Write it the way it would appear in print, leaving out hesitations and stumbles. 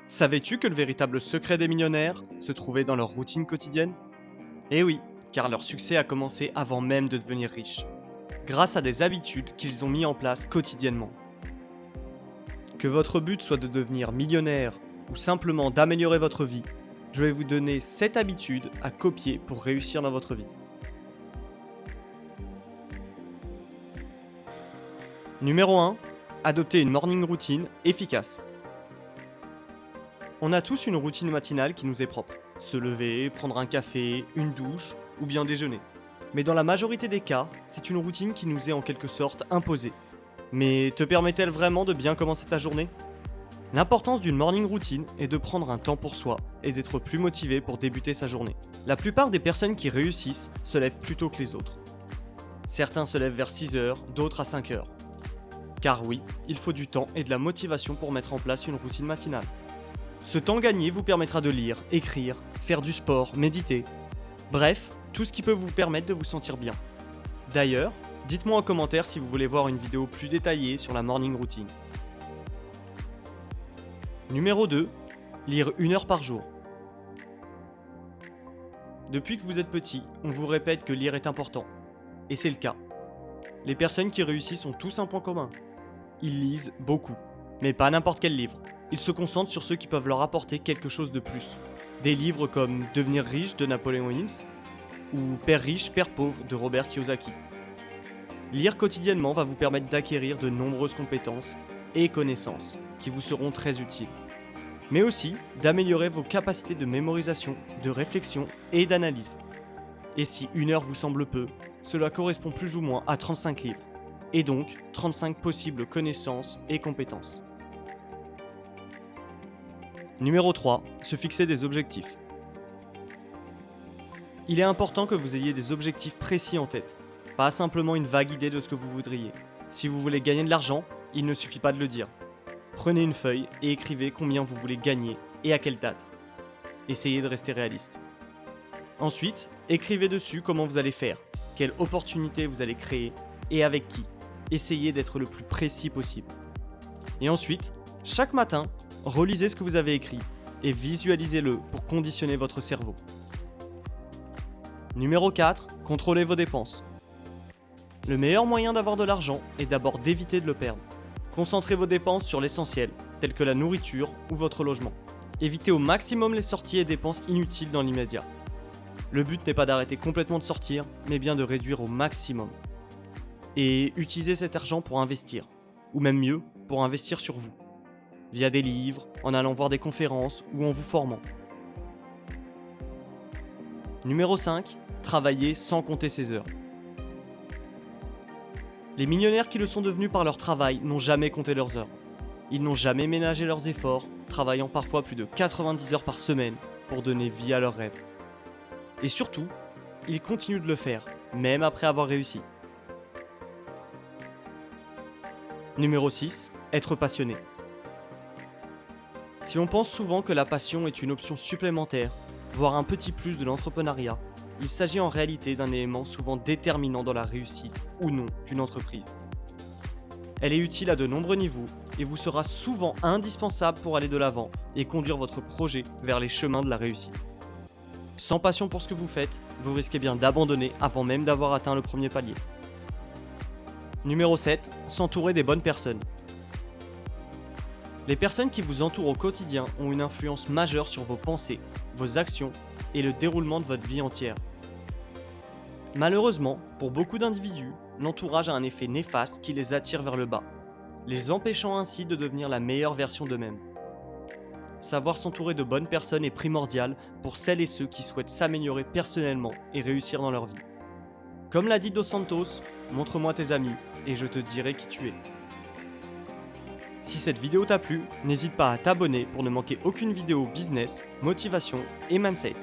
Savais-tu que le véritable secret des millionnaires se trouvait dans leur routine quotidienne? Eh oui, car leur succès a commencé avant même de devenir riches, grâce à des habitudes qu'ils ont mis en place quotidiennement. Que votre but soit de devenir millionnaire ou simplement d'améliorer votre vie, je vais vous donner 7 habitudes à copier pour réussir dans votre vie. Numéro 1. Adopter une morning routine efficace. On a tous une routine matinale qui nous est propre. Se lever, prendre un café, une douche ou bien déjeuner. Mais dans la majorité des cas, c'est une routine qui nous est en quelque sorte imposée. Mais te permet-elle vraiment de bien commencer ta journée? L'importance d'une morning routine est de prendre un temps pour soi et d'être plus motivé pour débuter sa journée. La plupart des personnes qui réussissent se lèvent plus tôt que les autres. Certains se lèvent vers 6 heures, d'autres à 5 heures. Car oui, il faut du temps et de la motivation pour mettre en place une routine matinale. Ce temps gagné vous permettra de lire, écrire, faire du sport, méditer. Bref, tout ce qui peut vous permettre de vous sentir bien. D'ailleurs, dites-moi en commentaire si vous voulez voir une vidéo plus détaillée sur la morning routine. Numéro 2. Lire 1 heure par jour. Depuis que vous êtes petit, on vous répète que lire est important. Et c'est le cas. Les personnes qui réussissent ont tous un point commun. Ils lisent beaucoup, mais pas n'importe quel livre. Ils se concentrent sur ceux qui peuvent leur apporter quelque chose de plus. Des livres comme Devenir riche de Napoléon Hill ou Père riche, Père pauvre de Robert Kiyosaki. Lire quotidiennement va vous permettre d'acquérir de nombreuses compétences et connaissances qui vous seront très utiles. Mais aussi d'améliorer vos capacités de mémorisation, de réflexion et d'analyse. Et si 1 heure vous semble peu, cela correspond plus ou moins à 35 livres, et donc 35 possibles connaissances et compétences. Numéro 3. Se fixer des objectifs. Il est important que vous ayez des objectifs précis en tête, pas simplement une vague idée de ce que vous voudriez. Si vous voulez gagner de l'argent, il ne suffit pas de le dire. Prenez une feuille et écrivez combien vous voulez gagner et à quelle date. Essayez de rester réaliste. Ensuite, écrivez dessus comment vous allez faire, quelle opportunité vous allez créer et avec qui. Essayez d'être le plus précis possible. Et ensuite, chaque matin, relisez ce que vous avez écrit et visualisez-le pour conditionner votre cerveau. Numéro 4. Contrôlez vos dépenses. Le meilleur moyen d'avoir de l'argent est d'abord d'éviter de le perdre. Concentrez vos dépenses sur l'essentiel, telles que la nourriture ou votre logement. Évitez au maximum les sorties et dépenses inutiles dans l'immédiat. Le but n'est pas d'arrêter complètement de sortir, mais bien de réduire au maximum. Et utilisez cet argent pour investir, ou même mieux, pour investir sur vous, via des livres, en allant voir des conférences ou en vous formant. Numéro 5. Travailler sans compter ses heures. Les millionnaires qui le sont devenus par leur travail n'ont jamais compté leurs heures. Ils n'ont jamais ménagé leurs efforts, travaillant parfois plus de 90 heures par semaine pour donner vie à leurs rêves. Et surtout, ils continuent de le faire, même après avoir réussi. Numéro 6. Être passionné. Si l'on pense souvent que la passion est une option supplémentaire, voire un petit plus de l'entrepreneuriat, il s'agit en réalité d'un élément souvent déterminant dans la réussite ou non d'une entreprise. Elle est utile à de nombreux niveaux et vous sera souvent indispensable pour aller de l'avant et conduire votre projet vers les chemins de la réussite. Sans passion pour ce que vous faites, vous risquez bien d'abandonner avant même d'avoir atteint le premier palier. Numéro 7. S'entourer des bonnes personnes. Les personnes qui vous entourent au quotidien ont une influence majeure sur vos pensées, vos actions et le déroulement de votre vie entière. Malheureusement, pour beaucoup d'individus, l'entourage a un effet néfaste qui les attire vers le bas, les empêchant ainsi de devenir la meilleure version d'eux-mêmes. Savoir s'entourer de bonnes personnes est primordial pour celles et ceux qui souhaitent s'améliorer personnellement et réussir dans leur vie. Comme l'a dit Dos Santos, montre-moi tes amis et je te dirai qui tu es. Si cette vidéo t'a plu, n'hésite pas à t'abonner pour ne manquer aucune vidéo business, motivation et mindset.